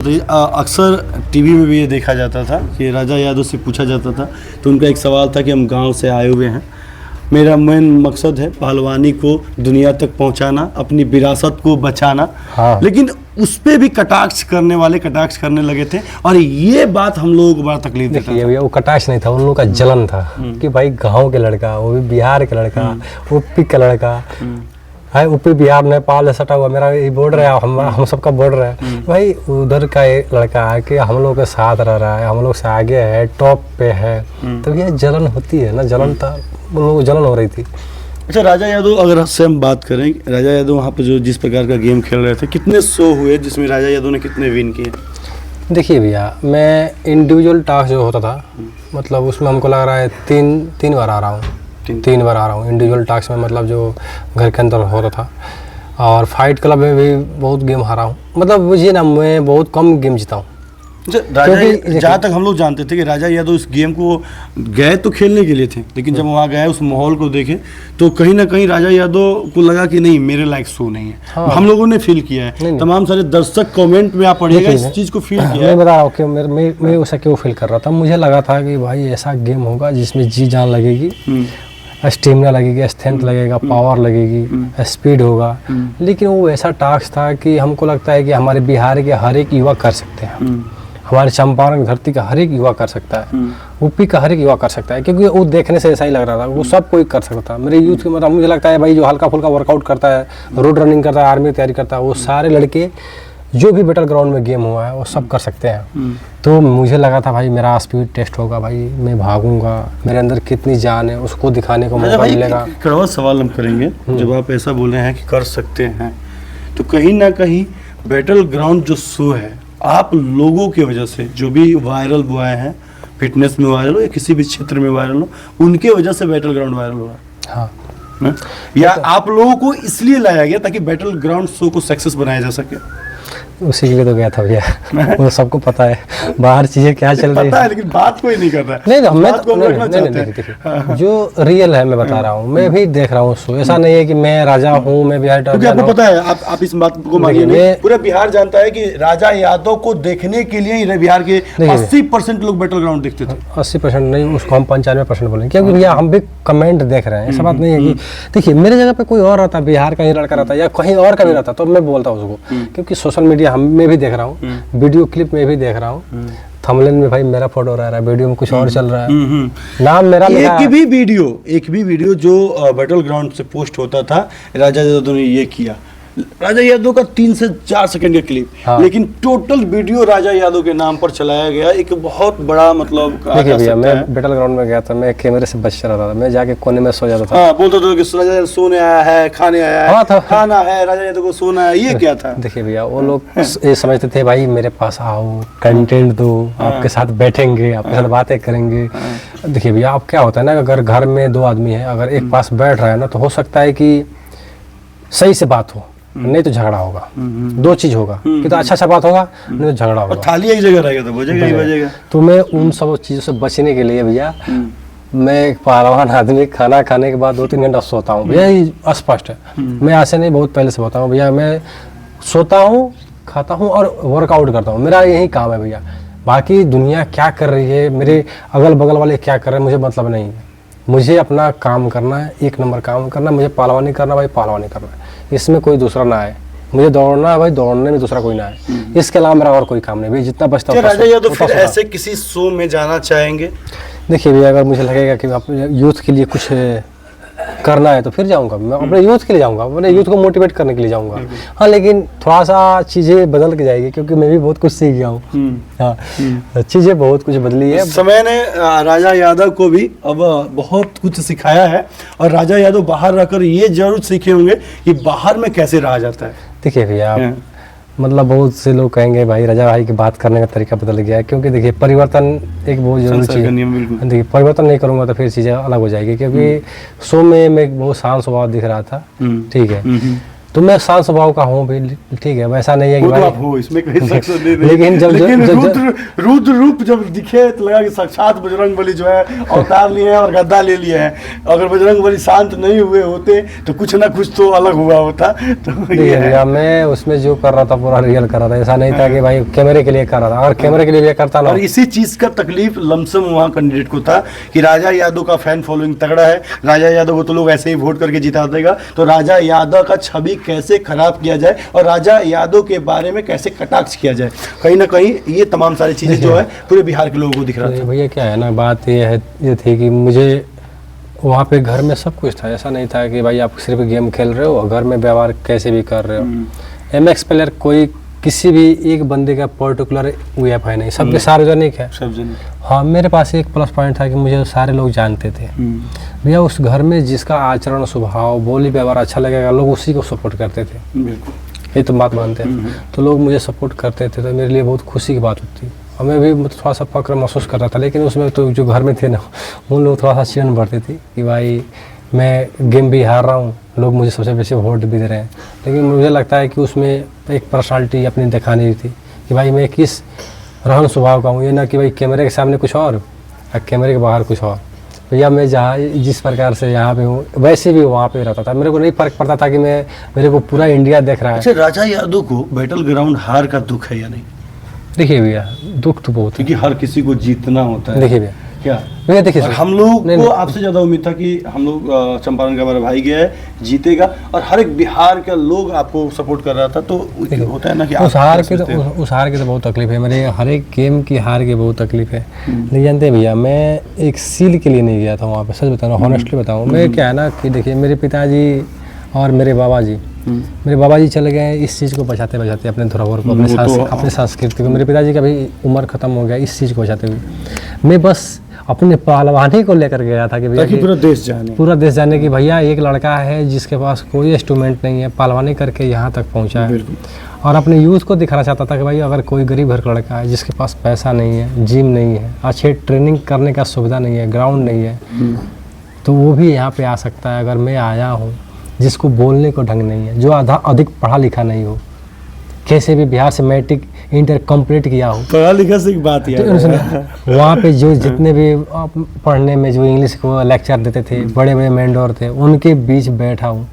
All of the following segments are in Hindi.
अक्सर टीवी में भी ये देखा जाता था कि राजा यादव से पूछा जाता था तो उनका एक सवाल था कि हम गांव से आए हुए हैं, मेरा मेन मकसद है पहलवानी को दुनिया तक पहुंचाना, अपनी विरासत को बचाना। हाँ। लेकिन उस पे भी कटाक्ष करने वाले कटाक्ष करने लगे थे और ये बात हम लोगों को बड़ा तकलीफ देता देखिए भैया, वो कटाक्ष नहीं था, उन लोगों का जलन था कि भाई गांव के लड़का, वो भी बिहार के लड़का, यूपी का लड़का है, यूपी बिहार नेपाल से सटा हुआ, मेरा ये बॉर्डर है, हम सबका बॉर्डर है भाई, उधर का एक लड़का है कि हम लोग के साथ रह रहा है, हम लोग से आगे है, टॉप पे है, तो ये जलन होती है ना, जलन था, उन लोगों को जलन हो रही थी। अच्छा, राजा यादव अगर से हम बात करें, राजा यादव वहाँ पे जो जिस प्रकार का गेम खेल रहे थे, कितने शो हुए जिसमें राजा यादव ने कितने विन किए? देखिए भैया, मैं इंडिविजुअल टास्क जो होता था, मतलब उसमें हमको लग रहा है तीन बार आ रहा हूँ, तीन बार आ रहा हूँ इंडिविजुअल टास्क में, मतलब जो घर के अंदर होता था। और फाइट क्लब में भी बहुत गेम हारा हूँ, मतलब मुझे ना, मैं बहुत कम गेम जीता हूँ। जहाँ तक हम लोग जानते थे कि राजा यादव इस गेम को गए तो खेलने के लिए थे, लेकिन जब वहाँ गए उस माहौल को देखे तो कहीं ना कहीं राजा यादव को लगा कि नहीं, मेरे लायक शो नहीं है। हाँ। हम लोगों ने फील किया है, नहीं। तमाम सारे दर्शक कमेंट में आप पढ़िएगा, इस चीज़ को फील किया है। मैं बता रहा हूँ कि मैं उसे क्यों फील कर रहा था, मुझे लगा था कि भाई ऐसा गेम होगा जिसमें जी जान लगेगी, स्टेमिना लगेगी, स्ट्रेंथ लगेगा, पावर लगेगी, स्पीड होगा। लेकिन वो ऐसा टास्क था कि हमको लगता है कि हमारे बिहार के हर एक युवा कर सकते हैं, हमारे चंपारण धरती का हर एक युवा कर सकता है, यूपी का हर एक युवा कर सकता है, क्योंकि वो देखने से ऐसा ही लग रहा था, वो सब कोई कर सकता था। मेरे यूथ के मतलब मुझे लगता है भाई, जो हल्का फुल्का वर्कआउट करता है, रोड रनिंग करता है, आर्मी की तैयारी करता है, वो सारे लड़के जो भी बैटल ग्राउंड में गेम हुआ है वो सब कर सकते हैं। तो मुझे लगा था भाई मेरा स्पीड टेस्ट होगा, भाई मैं भागूंगा, मेरे अंदर कितनी जान है उसको दिखाने को मौका मिलेगा। कड़वा सवाल हम करेंगे, जब आप ऐसा बोल रहे हैं कि कर सकते हैं, तो कहीं ना कहीं बैटल ग्राउंड जो शो है, आप लोगों की वजह से जो भी वायरल हुआ है, फिटनेस में वायरल हो या किसी भी क्षेत्र में वायरल हो, उनके वजह से बैटल ग्राउंड वायरल हुआ। हाँ, या आप लोगों को इसलिए लाया गया ताकि बैटल ग्राउंड शो को सक्सेस बनाया जा सके? उसी के लिए तो गया था भैया, वो सबको पता है बाहर चीजें क्या चल रही है, लेकिन बात कोई नहीं कर रहा है। नहीं, मैं जो रियल है मैं बता रहा हूँ, मैं भी देख रहा हूँ शो, ऐसा नहीं है कि मैं राजा हूँ, मैं बिहार, क्योंकि आपको पता है, आप इस बात को मानिए नहीं, पूरा बिहार जानता है कि राजा यादव को देखने के लिए ही बिहार के 80% लोग बैटल ग्राउंड देखते थे। 80% नहीं, उसको हम 95% बोलेंगे, क्योंकि भैया हम भी कमेंट देख रहे हैं, ऐसा बात नहीं है कि देखिए मेरे जगह पे कोई और रहता, बिहार का ही लड़का रहता या कहीं और का भी रहता, तो मैं बोलता उसको, क्योंकि सोशल मीडिया मैं भी देख रहा हूँ, वीडियो क्लिप में भी देख रहा हूँ, थंबनेल में भाई मेरा फोटो रह रहा है, वीडियो में कुछ और चल रहा है, नाम मेरा एक भी वीडियो जो बैटल ग्राउंड से पोस्ट होता था, राजा यादव ने ये किया, राजा यादव का 3 से 4 सेकंड का क्लिप, हाँ। लेकिन टोटल वीडियो राजा यादव के नाम पर चलाया गया, एक बहुत बड़ा मतलब। देखिए भैया, मैं बैटल ग्राउंड में गया था, मैं कैमरे से बच रहा था, मैं जाके कोने में सो जाता था। हाँ, बोलता था कि राजा यादव सोने आया है, खाने आया है, हाँ, खाना है, राजा यादव को सोना है, ये क्या था? देखिए भैया, वो लोग ये समझते थे भाई मेरे पास आओ, कंटेंट दो, आपके साथ बैठेंगे, आपके साथ बातें करेंगे। देखिए भैया, अब क्या होता है ना, अगर घर में 2 आदमी है, अगर एक पास बैठ रहा है ना, तो हो सकता है कि सही से बात हो, नहीं तो झगड़ा होगा, 2 चीज होगा, कि तो अच्छा बात होगा, नहीं तो झगड़ा होगा, थाली एक जगह रहेगा तो बजेगा ही बजेगा। तो मैं उन सब चीजों से बचने के लिए भैया, मैं एक पहलवान आदमी, खाना खाने के बाद 2-3 घंटा सोता हूँ भैया, ये स्पष्ट है, मैं ऐसे नहीं, बहुत पहले से बताऊँ भैया, मैं सोता हूँ, खाता हूँ और वर्कआउट करता हूँ, मेरा यही काम है भैया। बाकी दुनिया क्या कर रही है, मेरे अगल बगल वाले क्या कर रहे हैं, मुझे मतलब नहीं है, मुझे अपना काम करना है, 1 नंबर काम करना, मुझे पहलवानी करना भाई, पहलवानी करना है, इसमें कोई दूसरा ना है, मुझे दौड़ना है भाई, दौड़ने में दूसरा कोई ना है, इसके अलावा मेरा और कोई काम नहीं भाई, जितना बचता है। राजा यादव फिर ऐसे किसी शो में जाना चाहेंगे? देखिए भैया, अगर मुझे लगेगा कि अपने यूथ के लिए कुछ करना है तो फिर जाऊंगा, मैं अपने यूथ के लिए जाऊंगा, अपने यूथ को मोटिवेट करने के लिए जाऊंगा। हाँ, लेकिन थोड़ा सा चीज़ें बदल के जाएगी, क्योंकि मैं भी बहुत कुछ सीख गया हूँ। हाँ, चीज़ें बहुत कुछ बदली है, समय ने राजा यादव को भी अब बहुत कुछ सिखाया है, और राजा यादव बाहर रहकर ये जरूर सीखे होंगे कि बाहर में कैसे रहा जाता है। देखिए भैया, मतलब बहुत से लोग कहेंगे भाई राजा भाई की बात करने का तरीका बदल गया है, क्योंकि देखिए परिवर्तन एक बहुत जरूरी चीज़ है। देखिए परिवर्तन नहीं करूँगा तो फिर चीज़ें अलग हो जाएगी, क्योंकि शो में मैं बहुत शांत स्वभाव दिख रहा था, ठीक है, तो मैं शांत स्वभाव का हूँ भी, ठीक है, वैसा नहीं है कि वो तो भाई आप हो, इसमें कहीं शक तो नहीं। लेकिन रुद्र रूप जब दिखे तो लगा कि साक्षात बजरंगबली जो है अवतार लिए हैं और गद्दा ले लिए हैं। अगर बजरंगबली शांत नहीं हुए होते तो कुछ ना कुछ तो अलग हुआ होता। तो ये है। मैं उसमें जो कर रहा था पूरा रियल कर रहा था, ऐसा नहीं था कि भाई कैमरे के लिए कर रहा था। और कैमरे के लिए करता ना, और इसी चीज का तकलीफ लमसम वहाँ कैंडिडेट को था कि राजा यादव का फैन फॉलोइंग तगड़ा है, राजा यादव को तो लोग ऐसे ही वोट करके जिता देगा, तो राजा यादव का छवि कैसे खराब किया जाए और राजा यादव के बारे में कैसे कटाक्ष किया जाए, कहीं ना कहीं ये तमाम सारी चीजें जो है पूरे बिहार के लोगों को दिख रहा था। भैया क्या है ना, बात ये थी कि मुझे वहाँ पे घर में सब कुछ था। ऐसा नहीं था कि भाई आप सिर्फ गेम खेल रहे हो और घर में व्यवहार कैसे भी कर रहे हो। MX प्लेयर कोई किसी भी एक बंदे का पर्टिकुलर वेब है नहीं, सबके सार्वजनिक है। हाँ, मेरे पास एक प्लस पॉइंट था कि मुझे सारे लोग जानते थे। भैया उस घर में जिसका आचरण, स्वभाव, बोली, व्यवहार अच्छा लगेगा, लोग उसी को सपोर्ट करते थे। ये तो बात मानते हैं। तो लोग मुझे सपोर्ट करते थे, तो मेरे लिए बहुत खुशी की बात होती। और मैं भी थोड़ा सा फक्र महसूस कर रहा था। लेकिन उसमें तो जो घर में थे ना, उन लोग थोड़ा सा चिढ़न बढ़ती थी कि भाई मैं गेम भी हार रहा हूँ, लोग मुझे सबसे बेसी वोट भी दे रहे हैं। लेकिन मुझे लगता है कि उसमें एक पर्सनालिटी अपनी दिखानी थी कि भाई मैं किस रहन स्वभाव का हूँ। ये ना कि भाई कैमरे के सामने कुछ और और कैमरे के बाहर कुछ और। भैया मैं जहाँ जिस प्रकार से यहाँ पे हूँ वैसे भी वहाँ पे रहता था। मेरे को नहीं फर्क पड़ता था कि मेरे को पूरा इंडिया देख रहा है। अच्छा, राजा यादव को बैटल ग्राउंड हार का दुख है या नहीं? देखिए भैया, दुख तो बहुत है, क्योंकि हर किसी को जीतना होता है। देखिए भैया, क्या भैया देखिए, हम लोग को आपसे ज्यादा उम्मीद था कि हम लोग चंपारण का हमारा भाई गया है, जीतेगा, और हर एक बिहार का लोग आपको सपोर्ट कर रहा था। तो होता है ना कि उस हार की तो बहुत तकलीफ है। मेरे हर एक गेम की हार की बहुत तकलीफ है। नहीं जानते हैं भैया, मैं एक सील के लिए नहीं गया था वहाँ पे, सच बताऊँ, हॉनेस्टली बताऊँ। मैं क्या है ना कि देखिए, मेरे पिताजी और मेरे बाबा जी चले गए इस चीज़ को बचाते बचाते, अपने धरोहर को, अपने संस्कृति को। मेरे पिताजी का भी उम्र खत्म हो गया इस चीज़ को बचाते हुए। मैं बस अपने पहलवानी को लेकर गया था कि भैया पूरा देश जाने कि भैया एक लड़का है जिसके पास कोई इंस्ट्रूमेंट नहीं है, पहलवानी करके यहाँ तक पहुँचा है। और अपने यूथ को दिखाना चाहता था कि भाई अगर कोई गरीब घर का लड़का है जिसके पास पैसा नहीं है, जिम नहीं है, अच्छे ट्रेनिंग करने का सुविधा नहीं है, ग्राउंड नहीं है, तो वो भी यहाँ पे आ सकता है। अगर मैं आया हूँ, जिसको बोलने को ढंग नहीं है, जो अधिक पढ़ा लिखा नहीं हो, कैसे भी बिहार से मैट्रिक इंटर कंप्लीट किया हो, पढ़ा लिखा से बात है। वहाँ पे जो जितने भी पढ़ने में जो इंग्लिश को लेक्चर देते थे, बड़े बड़े मेंडोर थे, उनके बीच बैठा हूँ।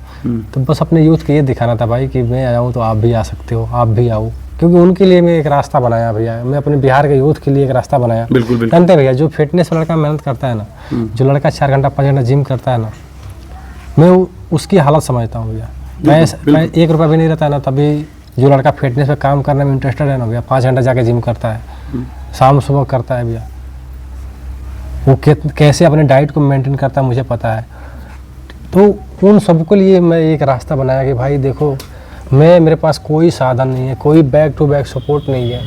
तो बस अपने यूथ को ये दिखाना था भाई कि मैं आया हूँ तो आप भी आ सकते हो, आप भी आओ। क्योंकि उनके लिए मैं एक रास्ता बनाया भैया, मैं अपने बिहार के यूथ के लिए एक रास्ता बनाया। बिल्कुल जानते भैया, जो फिटनेस लड़का मेहनत करता है ना, जो लड़का 4 घंटा 5 घंटा जिम करता है ना, मैं उसकी हालत समझता हूँ भैया। मैं 1 रुपया भी नहीं रहता है ना, तभी जो लड़का फिटनेस पे काम करने में इंटरेस्टेड है ना भैया, 5 घंटा जाके जिम करता है, शाम सुबह करता है भैया, वो कैसे अपने डाइट को मेंटेन करता है मुझे पता है। तो उन सबके लिए मैं एक रास्ता बनाया कि भाई देखो, मेरे पास कोई साधन नहीं है, कोई बैक टू बैक सपोर्ट नहीं है,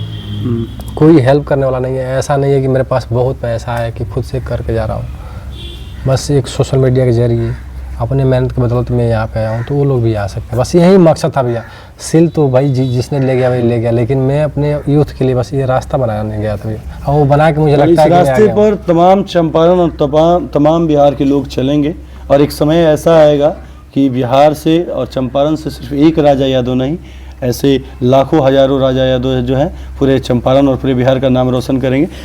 कोई हेल्प करने वाला नहीं है। ऐसा नहीं है कि मेरे पास बहुत पैसा है कि खुद से करके जा रहा हूँ, बस एक सोशल मीडिया के जरिए अपने मेहनत के बदौलत मैं यहाँ पे आया हूँ, तो वो लोग भी आ सकते हैं। बस यही मकसद था भैया। सिल तो भाई जिसने ले गया वही ले गया, लेकिन मैं अपने यूथ के लिए बस ये रास्ता बनाने गया था भैया, और वो बना के मुझे लगता है कि रास्ते पर तमाम चंपारण और तमाम बिहार के लोग चलेंगे, और एक समय ऐसा आएगा कि बिहार से और चंपारण से सिर्फ एक राजा यादव नहीं, ऐसे लाखों हजारों राजा यादव जो हैं पूरे चंपारण और पूरे बिहार का नाम रोशन करेंगे।